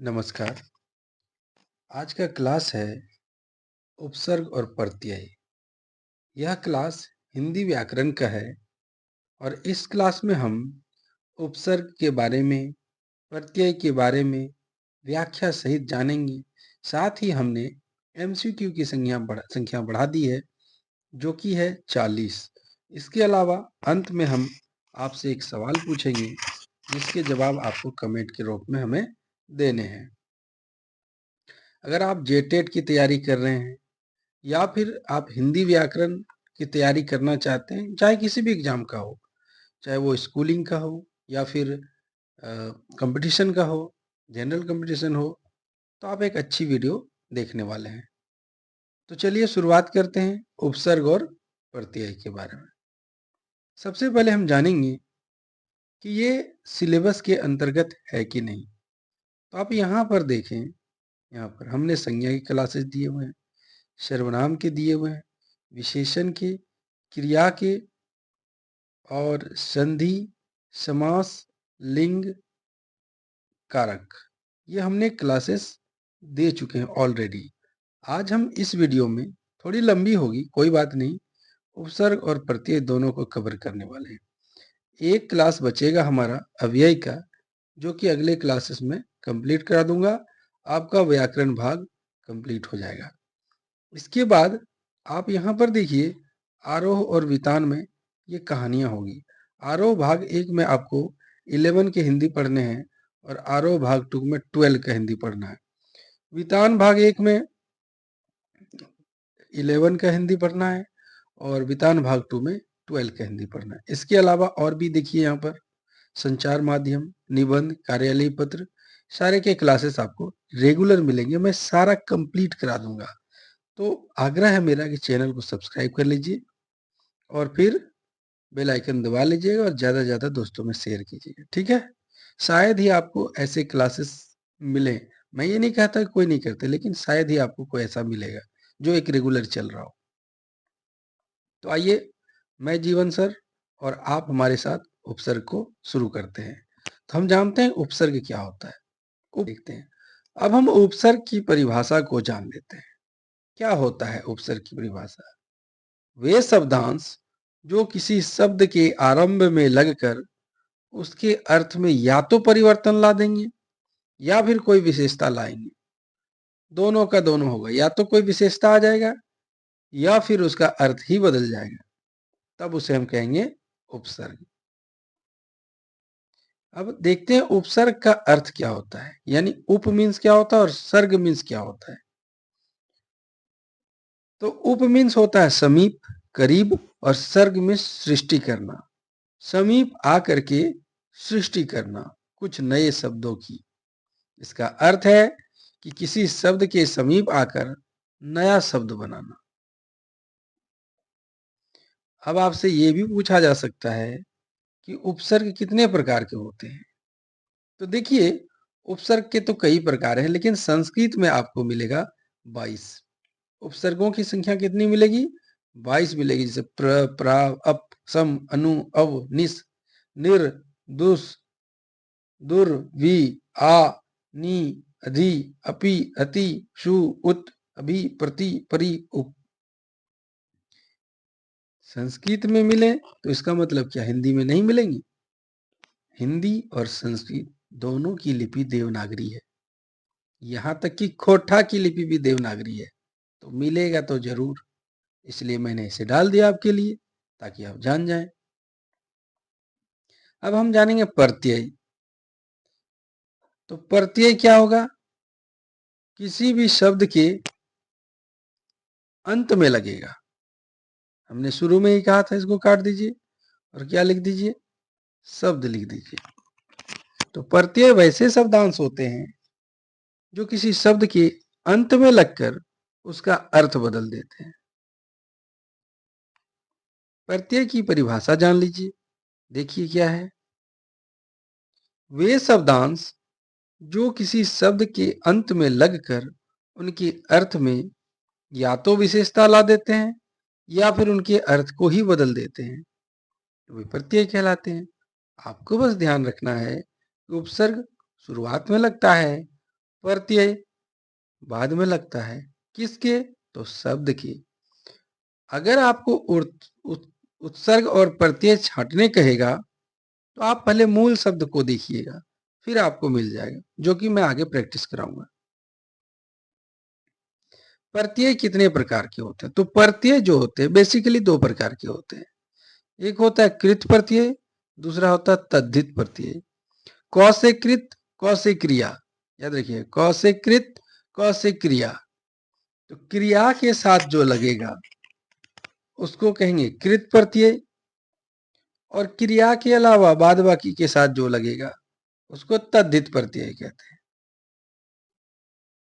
नमस्कार। आज का क्लास है उपसर्ग और प्रत्यय। यह क्लास हिंदी व्याकरण का है और इस क्लास में हम उपसर्ग के बारे में, प्रत्यय के बारे में व्याख्या सहित जानेंगे। साथ ही हमने एमसीक्यू की संख्या बढ़ा दी है, जो कि है 40। इसके अलावा अंत में हम आपसे एक सवाल पूछेंगे, जिसके जवाब आपको कमेंट के रूप में हमें देने हैं। अगर आप जेटेट की तैयारी कर रहे हैं या फिर आप हिंदी व्याकरण की तैयारी करना चाहते हैं, चाहे किसी भी एग्जाम का हो, चाहे वो स्कूलिंग का हो या फिर कंपटीशन का हो, जनरल कंपटीशन हो, तो आप एक अच्छी वीडियो देखने वाले हैं। तो चलिए शुरुआत करते हैं उपसर्ग और प्रत्यय के बारे में। सबसे पहले हम जानेंगे कि ये सिलेबस के अंतर्गत है कि नहीं। तो आप यहाँ पर देखें, यहाँ पर हमने संज्ञा की क्लासेस दिए हुए हैं, सर्वनाम के दिए हुए हैं, विशेषण के, क्रिया के और संधि, समास, लिंग, कारक, ये हमने क्लासेस दे चुके हैं ऑलरेडी। आज हम इस वीडियो में, थोड़ी लंबी होगी कोई बात नहीं, उपसर्ग और प्रत्यय दोनों को कवर करने वाले हैं। एक क्लास बचेगा हमारा अव्यय का, जो कि अगले क्लासेस में कंप्लीट करा दूंगा। आपका व्याकरण भाग कंप्लीट हो जाएगा। इसके बाद आप यहाँ पर देखिए, आरोह और वितान में ये कहानियां होगी। आरोह भाग 1 में आपको 11 के हिंदी पढ़ने हैं और आरोह भाग 2 में 12 का हिंदी पढ़ना है। वितान भाग 1 में 11 का हिंदी पढ़ना है और वितान भाग 2 में 12 का हिंदी पढ़ना है। इसके अलावा और भी देखिए, यहाँ पर संचार माध्यम, निबंध, कार्यालय पत्र, सारे के क्लासेस आपको रेगुलर मिलेंगे। मैं सारा कंप्लीट करा दूंगा। तो आग्रह है मेरा कि चैनल को सब्सक्राइब कर लीजिए और फिर बेल आइकन दबा लीजिएगा और ज़्यादा से ज़्यादा दोस्तों में शेयर कीजिएगा, ठीक है? शायद ही आपको ऐसे क्लासेस मिले। मैं ये नहीं कहता कि कोई नहीं करते, लेकिन शायद ही आपको कोई ऐसा मिलेगा जो एक रेगुलर चल रहा हो। तो आइए, मैं जीवन सर और आप हमारे साथ उपसर्ग को शुरू करते हैं। तो हम जानते हैं उपसर्ग क्या होता है। देखते हैं। अब हम उपसर्ग की परिभाषा को जान लेते हैं। क्या होता है उपसर्ग की परिभाषा? वे शब्दांश जो किसी शब्द के आरंभ में लगकर उसके अर्थ में या तो परिवर्तन ला देंगे या फिर कोई विशेषता लाएंगे। दोनों का दोनों होगा, या तो कोई विशेषता आ जाएगा या फिर उसका अर्थ ही बदल जाएगा, तब उसे हम कहेंगे उपसर्ग। अब देखते हैं उपसर्ग का अर्थ क्या होता है, यानी उप मीन्स क्या होता है और सर्ग मीन्स क्या होता है। तो उप मीन्स होता है समीप, करीब, और सर्ग में सृष्टि करना। समीप आकर के सृष्टि करना कुछ नए शब्दों की। इसका अर्थ है कि किसी शब्द के समीप आकर नया शब्द बनाना। अब आपसे ये भी पूछा जा सकता है कि उपसर्ग कितने प्रकार के होते हैं। तो देखिए, उपसर्ग के तो कई प्रकार हैं, लेकिन संस्कृत में आपको मिलेगा 22। उपसर्गों की संख्या कितनी मिलेगी? 22 मिलेगी। जैसे प्र, प्रा, अप, सम, अनु, अव, निस, निर, दुस, दुर, वि, आ, नी, अधि, अपि, अति, शु, उत, अभि, प्रति, परि, उप। संस्कृत में मिले तो इसका मतलब क्या हिंदी में नहीं मिलेंगी? हिंदी और संस्कृत दोनों की लिपि देवनागरी है। यहाँ तक कि खोटा की लिपि भी देवनागरी है। तो मिलेगा तो जरूर, इसलिए मैंने इसे डाल दिया आपके लिए, ताकि आप जान जाएं। अब हम जानेंगे प्रत्यय। तो प्रत्यय क्या होगा? किसी भी शब्द के अंत में लगेगा। हमने शुरू में ही कहा था, इसको काट दीजिए और क्या लिख दीजिए? शब्द लिख दीजिए। तो प्रत्यय वैसे शब्दांश होते हैं जो किसी शब्द के अंत में लगकर उसका अर्थ बदल देते हैं। प्रत्यय की परिभाषा जान लीजिए। देखिए क्या है। वे शब्दांश जो किसी शब्द के अंत में लगकर उनके अर्थ में या तो विशेषता ला देते हैं या फिर उनके अर्थ को ही बदल देते हैं, तो वे प्रत्यय कहलाते हैं। आपको बस ध्यान रखना है कि उपसर्ग शुरुआत में लगता है प्रत्यय बाद में लगता है किसके? तो शब्द के। अगर आपको उत्सर्ग और प्रत्यय छांटने कहेगा तो आप पहले मूल शब्द को देखिएगा, फिर आपको मिल जाएगा, जो कि मैं आगे प्रैक्टिस कराऊंगा। प्रत्यय कितने प्रकार के होते हैं? तो प्रत्यय जो होते हैं बेसिकली दो प्रकार के होते हैं। एक होता है कृत प्रत्यय, दूसरा होता है तद्धित प्रत्यय। क से कृत, क से क्रिया। याद रखिए, क से कृत, क से क्रिया। तो क्रिया के साथ जो लगेगा उसको कहेंगे कृत प्रत्यय, और क्रिया के अलावा बाद बाकी के साथ जो लगेगा उसको तद्धित प्रत्यय कहते हैं।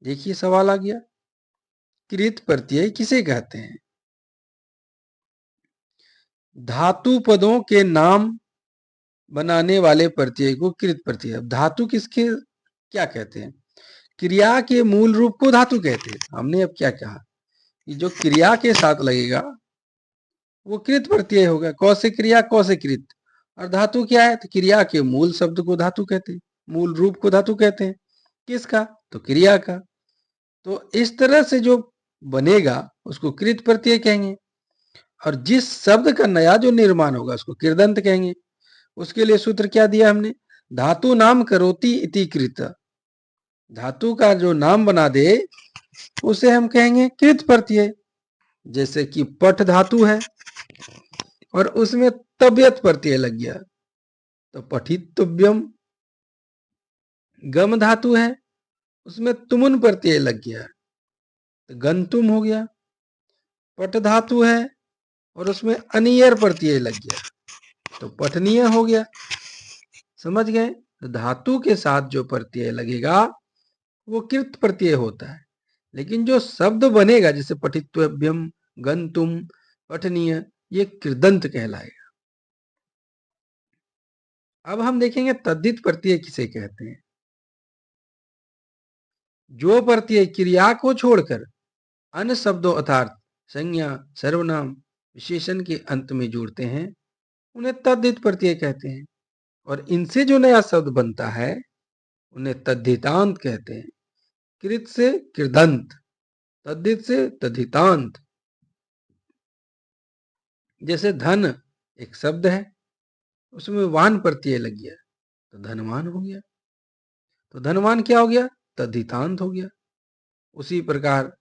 देखिए सवाल आ गया, कृत प्रत्यय किसे कहते हैं? धातु पदों के नाम बनाने वाले प्रत्यय को कृत प्रत्यय। धातु किसके क्या कहते हैं? क्रिया के मूल रूप को धातु कहते हैं। हमने अब क्या कहा कि जो क्रिया के साथ लगेगा वो कृत प्रत्यय होगा। क से क्रिया, क से कृत। और धातु क्या है? तो क्रिया के मूल शब्द को धातु कहते हैं, मूल रूप को धातु कहते हैं। किसका? तो क्रिया का। तो इस तरह से जो बनेगा उसको कृत प्रत्यय कहेंगे, और जिस शब्द का नया जो निर्माण होगा उसको कृदंत कहेंगे। उसके लिए सूत्र क्या दिया हमने? धातु नाम करोति इति कृत। धातु का जो नाम बना दे उसे हम कहेंगे कृत प्रत्यय। जैसे कि पठ धातु है और उसमें तबियत प्रत्यय लग गया तो पठितव्यम। गम धातु है, उसमें तुमुन प्रत्यय लग गया तो गंतुम हो गया। पट धातु है और उसमें अनियर प्रत्यय लग गया तो पठनीय हो गया। समझ गए? तो धातु के साथ जो प्रत्यय लगेगा वो कृत प्रत्यय होता है, लेकिन जो शब्द बनेगा जैसे पठितव्यम, गंतुम, पठनीय, ये कृदंत कहलाएगा। अब हम देखेंगे तद्धित प्रत्यय किसे कहते हैं। जो प्रत्यय क्रिया को छोड़कर अन्य शब्दों अर्थात संज्ञा, सर्वनाम, विशेषण के अंत में जुड़ते हैं उन्हें तद्धित प्रत्यय कहते हैं, और इनसे जो नया शब्द बनता है उन्हें तद्धितांत कहते हैं। कृत से कृदंत, तद्धित से तद्धितांत। जैसे धन एक शब्द है, उसमें वान प्रत्यय लग गया तो धनवान हो गया, तो धनवान क्या हो गया? तद्धितांत हो गया। उसी प्रकार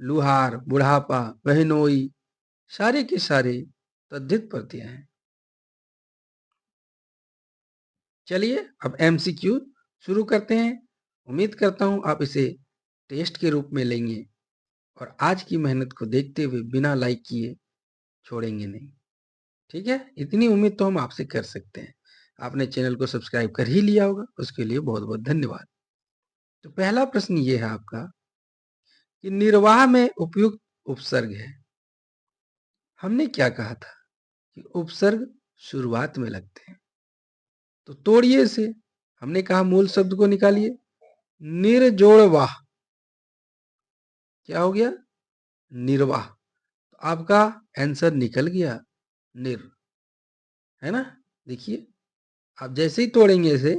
लुहार, बुढ़ापा, बहनोई, सारे के सारे तद्धित प्रत्यय हैं। चलिए अब एमसीक्यू शुरू करते हैं। उम्मीद करता हूं आप इसे टेस्ट के रूप में लेंगे और आज की मेहनत को देखते हुए बिना लाइक किए छोड़ेंगे नहीं। ठीक है, इतनी उम्मीद तो हम आपसे कर सकते हैं। आपने चैनल को सब्सक्राइब कर ही लिया होगा, उसके लिए बहुत बहुत धन्यवाद। तो पहला प्रश्न ये है आपका कि निर्वाह में उपयुक्त उपसर्ग है। हमने क्या कहा था कि उपसर्ग शुरुआत में लगते हैं, तो तोड़िए इसे। हमने कहा मूल शब्द को निकालिए। निर्जोड़ वाह क्या हो गया? निर्वाह। तो आपका आंसर निकल गया निर, है ना? देखिए आप जैसे ही तोड़ेंगे इसे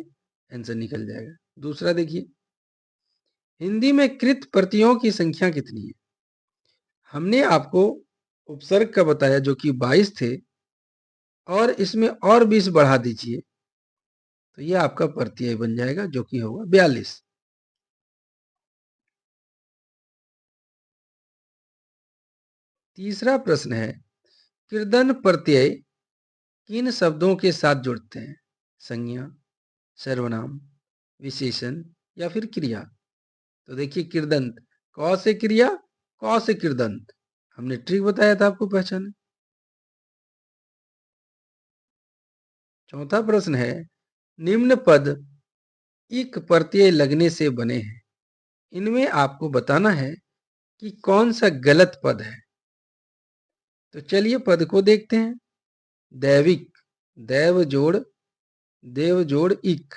आंसर निकल जाएगा। दूसरा देखिए, हिंदी में कृत प्रतियों की संख्या कितनी है? हमने आपको उपसर्ग का बताया जो कि 22 थे, और इसमें और 20 बढ़ा दीजिए तो ये आपका प्रत्यय बन जाएगा जो कि होगा 42। तीसरा प्रश्न है, कृदन प्रत्यय किन शब्दों के साथ जुड़ते हैं? संज्ञा, सर्वनाम, विशेषण या फिर क्रिया? तो देखिए कृदंत, क से क्रिया, क से कृदंत। हमने ट्रिक बताया था आपको पहचाने। चौथा प्रश्न है, निम्न पद इक प्रत्यय लगने से बने हैं, इनमें आपको बताना है कि कौन सा गलत पद है। तो चलिए पद को देखते हैं। दैविक, दैव जोड़ देव जोड़ इक,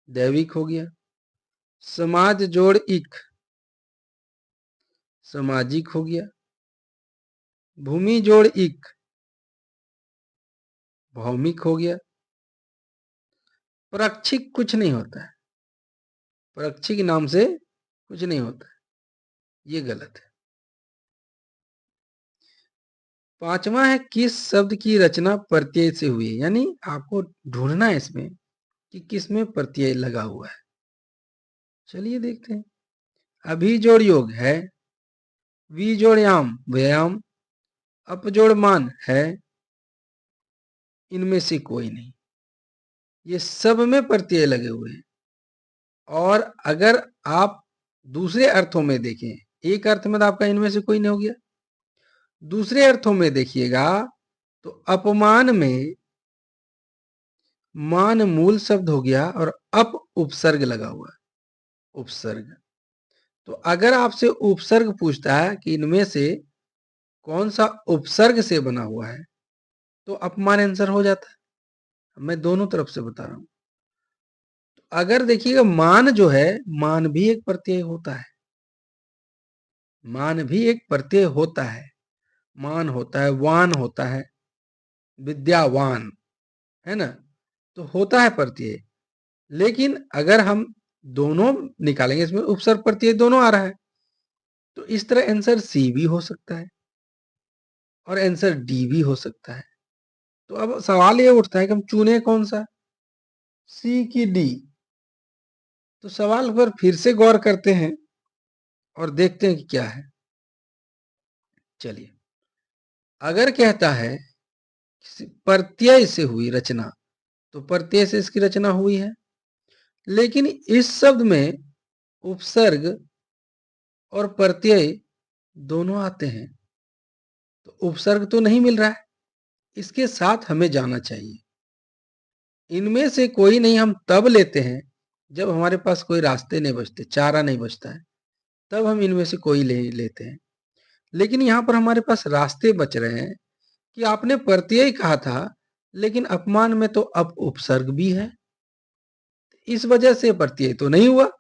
दैविक हो गया। समाज जोड़ इक, सामाजिक हो गया। भूमि जोड़ इक, भौमिक हो गया। प्रक्षिक कुछ नहीं होता है, परक्षी नाम से कुछ नहीं होता, ये गलत है। पांचवा है किस शब्द की रचना प्रत्यय से हुई है, यानी आपको ढूंढना है इसमें कि किस में प्रत्यय लगा हुआ है। चलिए देखते हैं। अभी जोड़ योग है, वी जोड़ याम व्यायाम, अप जोड़ मान है, इनमें से कोई नहीं। ये सब में प्रत्यय लगे हुए हैं। और अगर आप दूसरे अर्थों में देखें, एक अर्थ में तो आपका इनमें से कोई नहीं हो गया, दूसरे अर्थों में देखिएगा तो अपमान में मान मूल शब्द हो गया और अप उपसर्ग लगा हुआ है, उपसर्ग। तो अगर आपसे उपसर्ग पूछता है कि इनमें से कौन सा उपसर्ग से बना हुआ है, तो अपमान आंसर हो जाता है। मैं दोनों तरफ से बता रहा हूं। तो अगर देखिएगा मान जो है, मान भी एक प्रत्यय होता है, मान भी एक प्रत्यय होता है। मान होता है, वान होता है, विद्यावान, है ना, तो होता है प्रत्यय। लेकिन अगर हम दोनों निकालेंगे, इसमें उपसर्ग प्रत्यय दोनों आ रहा है, तो इस तरह आंसर सी भी हो सकता है और आंसर डी भी हो सकता है। तो अब सवाल ये उठता है कि हम चुने कौन सा, सी की डी। तो सवाल पर फिर से गौर करते हैं और देखते हैं कि क्या है। चलिए, अगर कहता है प्रत्यय से हुई रचना, तो प्रत्यय से इसकी रचना हुई है। लेकिन इस शब्द में उपसर्ग और प्रत्यय दोनों आते हैं, तो उपसर्ग तो नहीं मिल रहा है, इसके साथ हमें जाना चाहिए। इनमें से कोई नहीं हम तब लेते हैं जब हमारे पास कोई रास्ते नहीं बचते, चारा नहीं बचता है, तब हम इनमें से कोई ले लेते हैं। लेकिन यहाँ पर हमारे पास रास्ते बच रहे हैं कि आपने प्रत्यय कहा था, लेकिन अपमान में तो अब उपसर्ग भी है, इस वजह से प्रत्यय तो नहीं हुआ।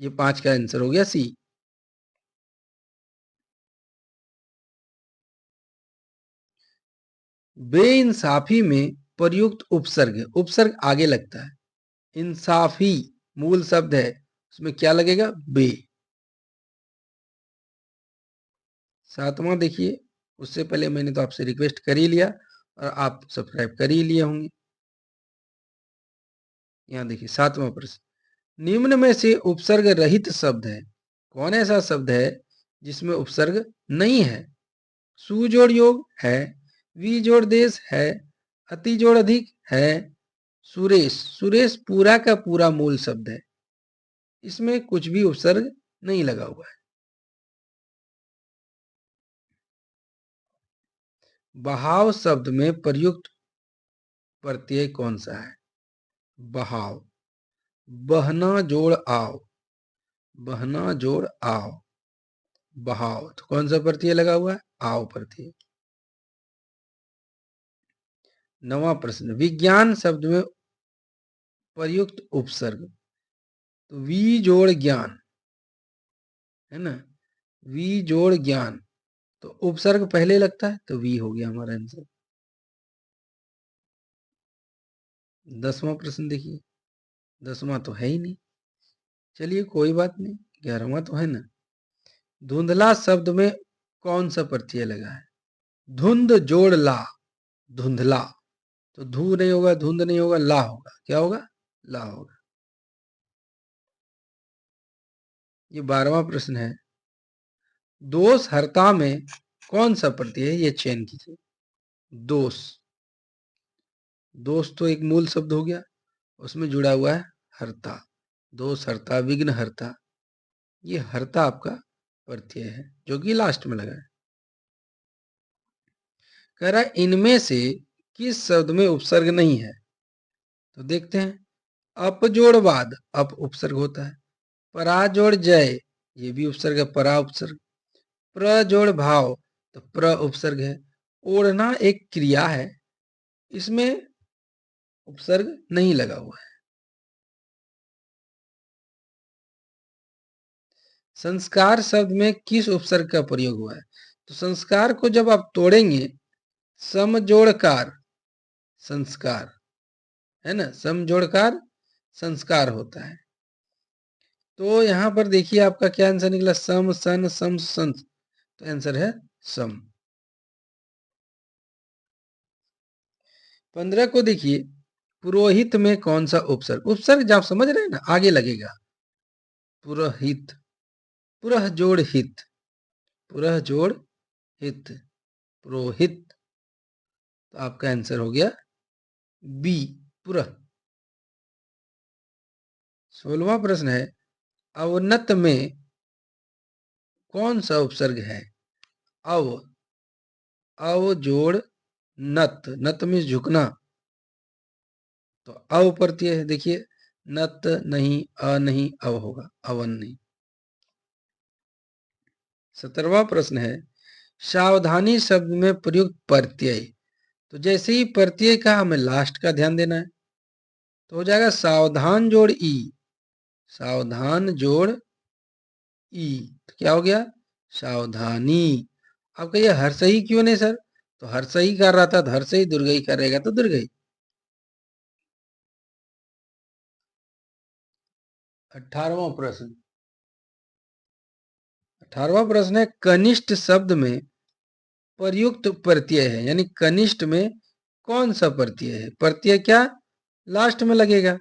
ये 5 का आंसर हो गया सी। बेइंसाफी में प्रयुक्त उपसर्ग है, उपसर्ग आगे लगता है। इंसाफी मूल शब्द है, उसमें क्या लगेगा, बे। सातवां देखिए, उससे पहले मैंने तो आपसे रिक्वेस्ट कर ही लिया और आप सब्सक्राइब कर ही लिए होंगे। यहाँ देखिए सातवां प्रश्न, निम्न में से उपसर्ग रहित शब्द है, कौन ऐसा शब्द है जिसमें उपसर्ग नहीं है। सु जोड़ योग है, वी जोड़ देश है, अति जोड़ अधिक है, सुरेश, सुरेश पूरा का पूरा मूल शब्द है, इसमें कुछ भी उपसर्ग नहीं लगा हुआ है। बहाव शब्द में प्रयुक्त प्रत्यय कौन सा है, बहाव, बहना जोड़ आओ, बहना जोड़ आओ, बहाव, तो कौन सा प्रत्यय लगा हुआ है, आओ प्रत्यय। नवा प्रश्न, विज्ञान शब्द में प्रयुक्त उपसर्ग, तो वी जोड़ ज्ञान, है ना, वी जोड़ ज्ञान, तो उपसर्ग पहले लगता है, तो वी हो गया हमारा आंसर। 10वां प्रश्न देखिए, 10वां तो है ही नहीं, चलिए कोई बात नहीं, 11वां तो है ना। धुंधला शब्द में कौन सा प्रत्यय लगा है, धुंध जोड़ ला, धुंधला, तो धू नहीं होगा, धुंध नहीं होगा, ला होगा, क्या होगा, ला होगा। ये 12वां प्रश्न है, दोष हर्ता में कौन सा प्रत्यय है, ये चयन कीजिए। दोष, दोष तो एक मूल शब्द हो गया, उसमें जुड़ा हुआ है हर्ता, दोष हर्ता, विघ्न हर्ता, ये हर्ता आपका प्रत्यय है जो कि लास्ट में लगा है। कह रहा है इनमें से किस शब्द में उपसर्ग नहीं है, तो देखते हैं। अप जोड़ बाद, अप उपसर्ग होता है। परा जोड़ जय, ये भी उपसर्ग है, परा उपसर्ग। प्र जोड़ भाव, तो प्र उपसर्ग है। ओढ़ना एक क्रिया है, इसमें उपसर्ग नहीं लगा हुआ है। संस्कार शब्द में किस उपसर्ग का प्रयोग हुआ है, तो संस्कार को जब आप तोड़ेंगे, समजोड़कार संस्कार, है ना, समजोड़कार संस्कार होता है। तो यहाँ पर देखिए आपका क्या आंसर निकला, सम सन सम सन, तो आंसर है सम। 15 को देखिए, पुरोहित में कौन सा उपसर्ग, उपसर्ग जब आप समझ रहे हैं ना आगे लगेगा, पुरोहित, पुरह जोड़ हित, पुरह जोड़ हित, पुरोहित, तो आपका आंसर हो गया बी, पुरह। 16वां प्रश्न है, अवनत में कौन सा उपसर्ग है, अव, अव जोड़ नत, नत में झुकना, तो अव प्रत्यय है, देखिए नत नहीं, अ नहीं, अव होगा, अवन नहीं। 17वां प्रश्न है, सावधानी शब्द में प्रयुक्त प्रत्यय, तो जैसे ही प्रत्यय का हमें लास्ट का ध्यान देना है, तो हो जाएगा सावधान जोड़ ई, सावधान जोड़ ई, तो क्या हो गया, सावधानी। अब कहिए हर्षई क्यों नहीं सर, तो हर्षई कर रहा था, तो हर्षई दुर्गई करेगा तो दुर्गई। 18वां प्रश्न, 18वां प्रश्न है, कनिष्ठ शब्द में प्रयुक्त प्रत्यय है, यानी कनिष्ठ में कौन सा प्रत्यय है, प्रत्यय क्या लास्ट में लगेगा,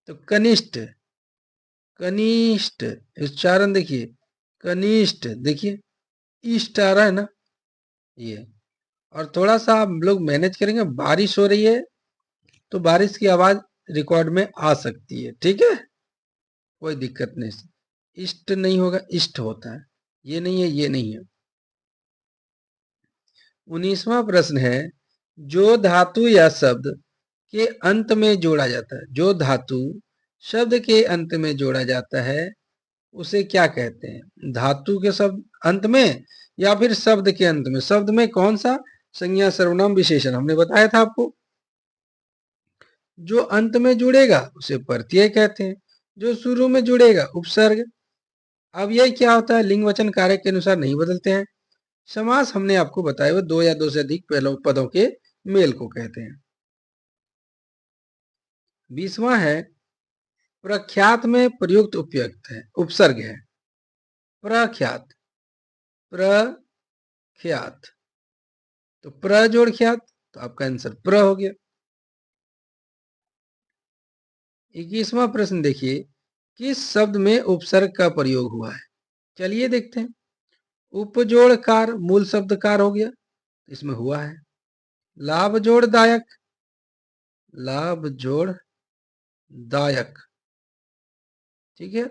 तो कनिष्ठ, कनिष्ठ उच्चारण देखिए, कनिष्ठ, देखिए ईस्ट आ रहा है ना ये, और थोड़ा सा आप लोग मैनेज करेंगे, बारिश हो रही है तो बारिश की आवाज रिकॉर्ड में आ सकती है, ठीक है, कोई दिक्कत नहीं, इष्ट नहीं होगा, इष्ट होता है, ये नहीं है, ये नहीं है। 19वां प्रश्न है, जो धातु या शब्द के अंत में जोड़ा जाता है, जो धातु शब्द के अंत में जोड़ा जाता है उसे क्या कहते हैं, धातु के शब्द अंत में या फिर शब्द के अंत में, शब्द में कौन सा संज्ञा सर्वनाम विशेषण, हमने बताया था आपको, जो अंत में जुड़ेगा उसे प्रत्यय कहते हैं, जो शुरू में जुड़ेगा उपसर्ग। अब यह क्या होता है, लिंग वचन कारक के अनुसार नहीं बदलते हैं। समास हमने आपको बताया वो दो या दो से अधिक पदों के मेल को कहते हैं। 20वां है, प्रख्यात में प्रयुक्त उपयुक्त है, उपसर्ग है, प्रख्यात, प्रख्यात, तो प्र जोड़ ख्यात, तो आपका आंसर प्र हो गया। 21वां प्रश्न देखिए, किस शब्द में उपसर्ग का प्रयोग हुआ है, चलिए देखते हैं। उपजोड़ कार मूल शब्द कार हो गया, इसमें हुआ है। लाभ जोड़ दायक, लाभ जोड़ दायक, ठीक है।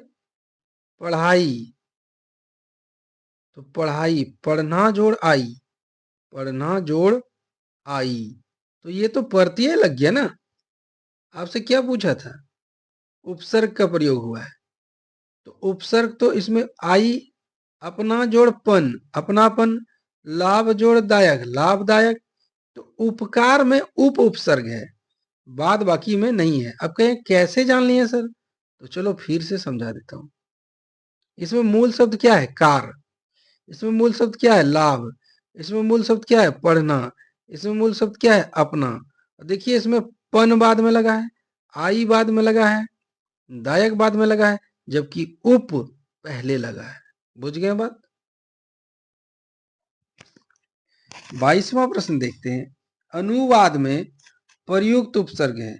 पढ़ाई, तो पढ़ाई, पढ़ना जोड़ आई, पढ़ना जोड़ आई, तो ये तो प्रत्यय लग गया ना, आपसे क्या पूछा था, उपसर्ग का प्रयोग हुआ है, तो उपसर्ग तो इसमें आई, अपना जोड़ पन, अपनापन, लाभ जोड़ दायक, लाभदायक, तो उपकार में उप उपसर्ग है, बाद बाकी में नहीं है। अब कहें कैसे जान लिए सर, तो चलो फिर से समझा देता हूं। इसमें मूल शब्द क्या है, कार, इसमें मूल शब्द क्या है, लाभ, इसमें मूल शब्द क्या है, पढ़ना, इसमें मूल शब्द क्या है, अपना। देखिए इसमें पन बाद में लगा है, आई बाद में लगा है, दायक बाद में लगा है, जबकि उप पहले लगा है। बुझ गए बात। 22वां प्रश्न देखते हैं, अनुवाद में प्रयुक्त उपसर्ग है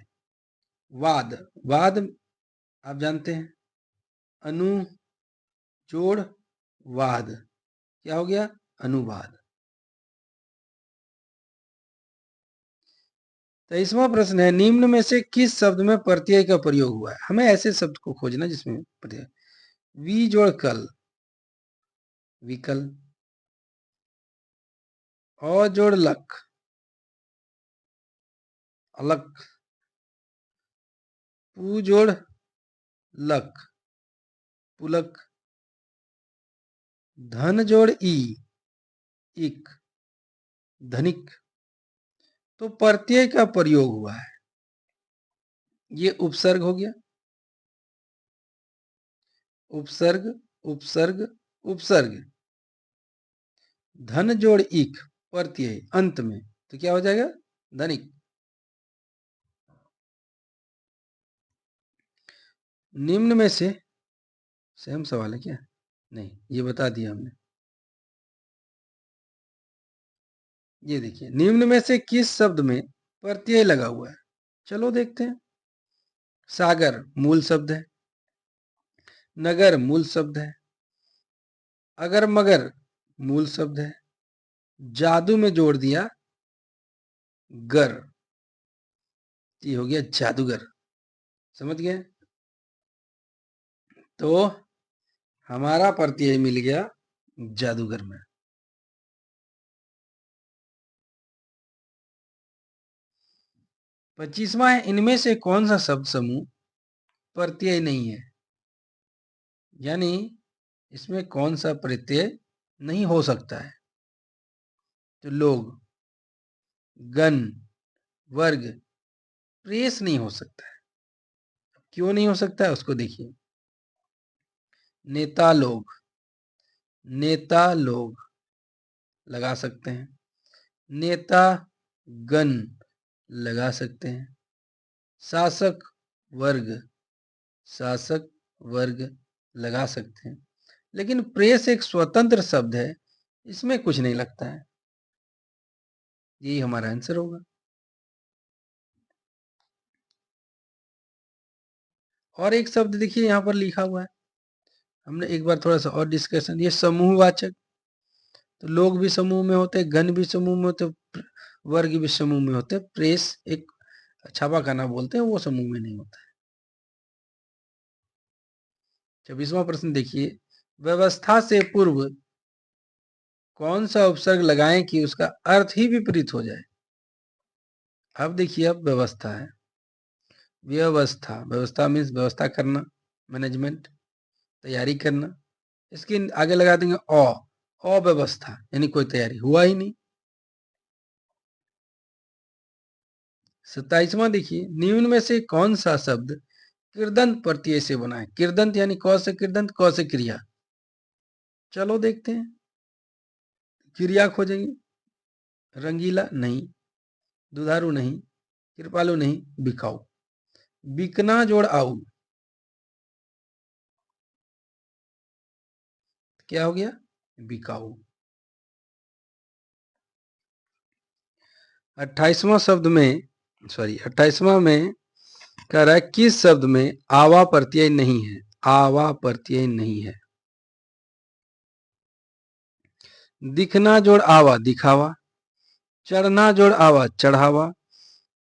वाद, वाद आप जानते हैं, अनु जोड़ वाद, क्या हो गया, अनुवाद। 23वां प्रश्न है, निम्न में से किस शब्द में प्रत्यय का प्रयोग हुआ है, हमें ऐसे शब्द को खोजना जिसमें प्रत्यय, वी जोड़ कल, विकल, अ जोड़ लक, अलक, पू जोड़ लक, पुलक, धन जोड़ ई, इक, धनिक, तो प्रत्यय का प्रयोग हुआ है, ये उपसर्ग हो गया, उपसर्ग, उपसर्ग, उपसर्ग, धन जोड़ इक, प्रत्यय अंत में, तो क्या हो जाएगा, धनिक। निम्न में से सेम सवाल है क्या? नहीं, ये बता दिया हमने। ये देखिए, निम्न में से किस शब्द में प्रत्यय लगा हुआ है? चलो देखते हैं। सागर मूल शब्द है, नगर मूल शब्द है, अगर मगर मूल शब्द है, जादू में जोड़ दिया गर, ये हो गया जादूगर। समझ गए? तो हमारा प्रत्यय मिल गया जादूगर में। 25वां है, इनमें से कौन सा शब्द समूह प्रत्यय नहीं है? यानी इसमें कौन सा प्रत्यय नहीं हो सकता है? तो लोग, गण, वर्ग, प्रेस नहीं हो सकता है। क्यों नहीं हो सकता है उसको देखिए। नेता लोग, नेता लोग लगा सकते हैं, नेता गण लगा सकते हैं, शासक वर्ग, शासक वर्ग लगा सकते हैं, लेकिन प्रेस एक स्वतंत्र शब्द है, इसमें कुछ नहीं लगता है। यही हमारा आंसर होगा। और एक शब्द देखिए यहाँ पर लिखा हुआ है, हमने एक बार थोड़ा सा और डिस्कशन, ये समूहवाचक। तो लोग भी समूह में होते हैं, गण भी समूह में होते, वर्ग भी समूह में होते, प्रेस एक छापा खाना बोलते हैं, वो समूह में नहीं होता है। 26वां प्रश्न देखिए, व्यवस्था से पूर्व कौन सा उपसर्ग लगाएं कि उसका अर्थ ही विपरीत हो जाए? अब देखिए, अब व्यवस्था है, व्यवस्था, व्यवस्था मीन्स व्यवस्था करना, मैनेजमेंट, तैयारी करना। इसके आगे लगा देंगे अव्यवस्था, यानी कोई तैयारी हुआ ही नहीं। 27वां देखिए, निम्न में से कौन सा शब्द कृदंत प्रत्यय से बना है? कृदंत यानी क से कृदंत, क से क्रिया। चलो देखते हैं, क्रिया खोजेंगे। रंगीला नहीं, दुधारू नहीं, कृपालु नहीं, बिकाऊ। बिकना जोड़ आऊ, क्या हो गया? बिकाऊ। 28वां शब्द में, सॉरी 28वां में कह रहा है किस शब्द में आवा प्रत्यय नहीं है? आवा प्रत्यय नहीं है। दिखना जोड़ आवा, दिखावा। चढ़ना जोड़ आवा, चढ़ावा।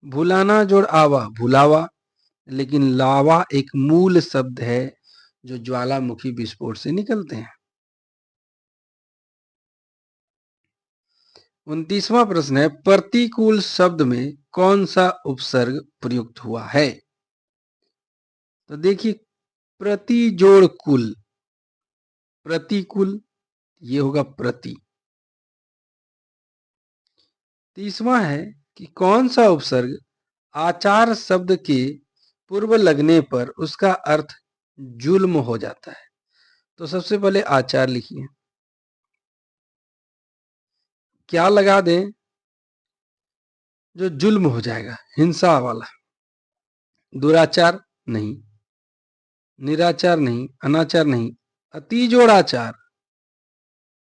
भुलाना जोड़ आवा, भुलावा। लेकिन लावा एक मूल शब्द है जो ज्वालामुखी विस्फोट से निकलते हैं। 29वां प्रश्न है, प्रतिकूल शब्द में कौन सा उपसर्ग प्रयुक्त हुआ है? तो देखिए, प्रति जोड़ कुल, प्रतिकूल, ये होगा प्रति। 30वां है कि कौन सा उपसर्ग आचार शब्द के पूर्व लगने पर उसका अर्थ जुल्म हो जाता है? तो सबसे पहले आचार लिखिए, क्या लगा दें जो जुल्म हो जाएगा, हिंसा वाला? दुराचार नहीं, निराचार नहीं, अनाचार नहीं, अति जोड़ाचार,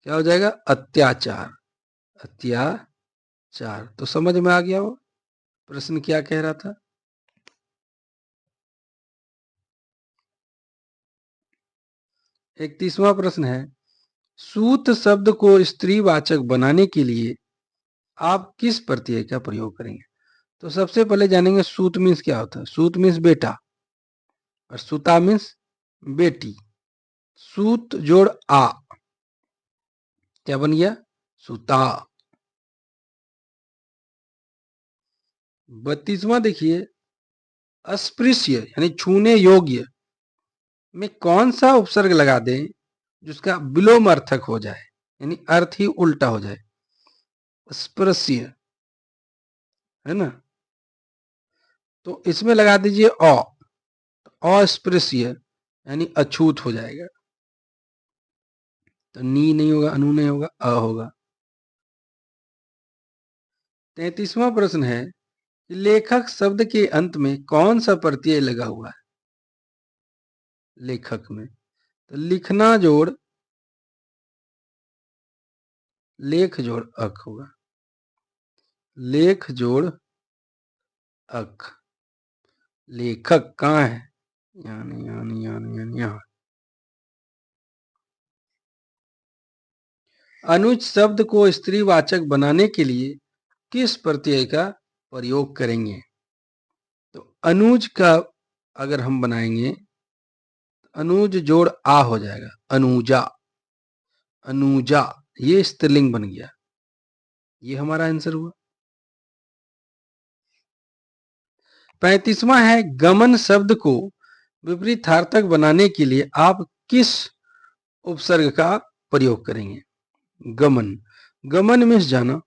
क्या हो जाएगा? अत्याचार, अत्याचार। तो समझ में आ गया वो प्रश्न क्या कह रहा था? 31वां प्रश्न है, सूत शब्द को स्त्रीवाचक बनाने के लिए आप किस प्रत्यय का प्रयोग करेंगे? तो सबसे पहले जानेंगे सूत मीन्स क्या होता है। सूत मीन्स बेटा और सुता मीन्स बेटी। सूत जोड़ आ, क्या बन गया? सुता। 32वां देखिए, अस्पृश्य यानी छूने योग्य में कौन सा उपसर्ग लगा दें जिसका विलोम अर्थक हो जाए, यानी अर्थ ही उल्टा हो जाए? स्पृश्य है ना, तो इसमें लगा दीजिए अस्पृश्य यानी अछूत हो जाएगा। तो नी नहीं होगा, अनु नहीं होगा, अ होगा। 33वां प्रश्न है, लेखक शब्द के अंत में कौन सा प्रत्यय लगा हुआ है? लेखक में तो लिखना जोड़ लेख जोड़ अक होगा। लेख जोड़ अक। लेखक कहाँ है? यानी यानी यानी यानी यहाँ। अनुज शब्द को स्त्रीवाचक बनाने के लिए किस प्रत्यय का प्रयोग करेंगे? तो अनुज का अगर हम बनाएंगे, अनुज जोड़ आ हो जाएगा, अनुजा। अनुजा ये स्त्रीलिंग बन गया। ये हमारा आंसर हुआ। 35वां है, गमन शब्द को विपरीतार्थक बनाने के लिए आप किस उपसर्ग का प्रयोग करेंगे? गमन, गमन में जाना,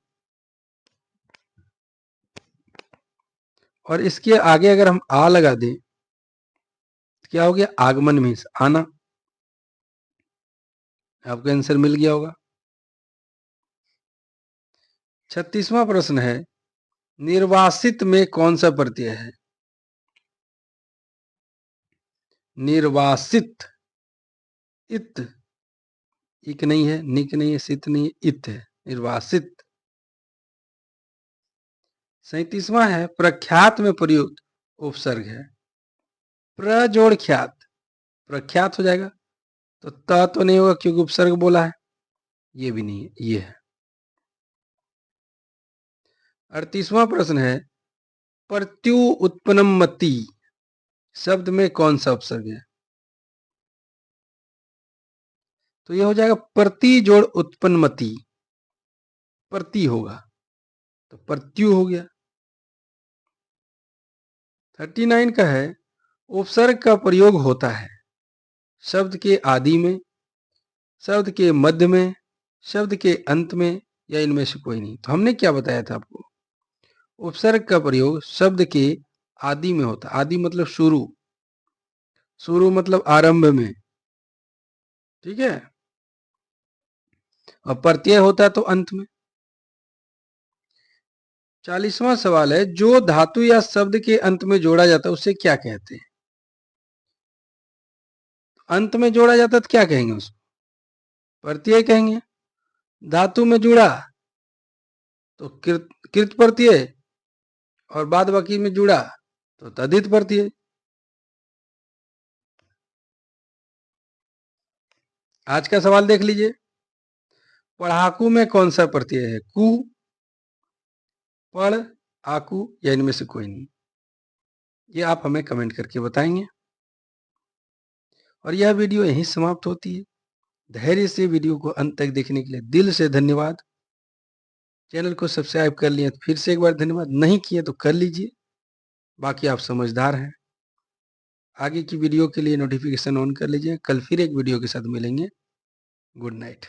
और इसके आगे अगर हम आ लगा दें तो क्या हो गया? आगमन में आना। आपका आंसर मिल गया होगा। 36वां प्रश्न है, निर्वासित में कौन सा प्रत्यय है? निर्वासित, इत, इक नहीं है, निक नहीं है, सित नहीं है, इत है, निर्वासित। 37वां है, प्रख्यात में प्रयुक्त उपसर्ग है। प्रजोड़ ख्यात, प्रख्यात हो जाएगा। तो त तो नहीं होगा क्योंकि उपसर्ग बोला है। ये भी नहीं है, ये है। 38वां प्रश्न है, प्रत्यु उत्पन्नमति शब्द में कौन सा उपसर्ग है? तो यह हो जाएगा प्रति जोड़ उत्पन्नमति। प्रति होगा तो प्रत्यु हो गया। 39 का है, उपसर्ग का प्रयोग होता है शब्द के आदि में, शब्द के मध्य में, शब्द के अंत में, या इनमें से कोई नहीं। तो हमने क्या बताया था आपको? उपसर्ग का प्रयोग शब्द के आदि में होता है। आदि मतलब शुरू, शुरू मतलब आरंभ में, ठीक है। और प्रत्यय होता है तो अंत में। 40वां सवाल है, जो धातु या शब्द के अंत में जोड़ा जाता है उसे क्या कहते हैं? अंत में जोड़ा जाता है तो क्या कहेंगे? उसको प्रत्यय कहेंगे। धातु में जुड़ा तो कृत प्रत्यय, और बाद बाकी में जुड़ा तो तद्धित प्रत्यय। आज का सवाल देख लीजिए, पढ़ाकू में कौन सा प्रत्यय है? कु, पढ़, आकू, या इनमें से कोई नहीं? ये आप हमें कमेंट करके बताएंगे। और यह वीडियो यहीं समाप्त होती है। धैर्य से वीडियो को अंत तक देखने के लिए दिल से धन्यवाद। चैनल को सब्सक्राइब कर लिए तो फिर से एक बार धन्यवाद, नहीं किए तो कर लीजिए, बाकी आप समझदार हैं। आगे की वीडियो के लिए नोटिफिकेशन ऑन कर लीजिए। कल फिर एक वीडियो के साथ मिलेंगे। Good night.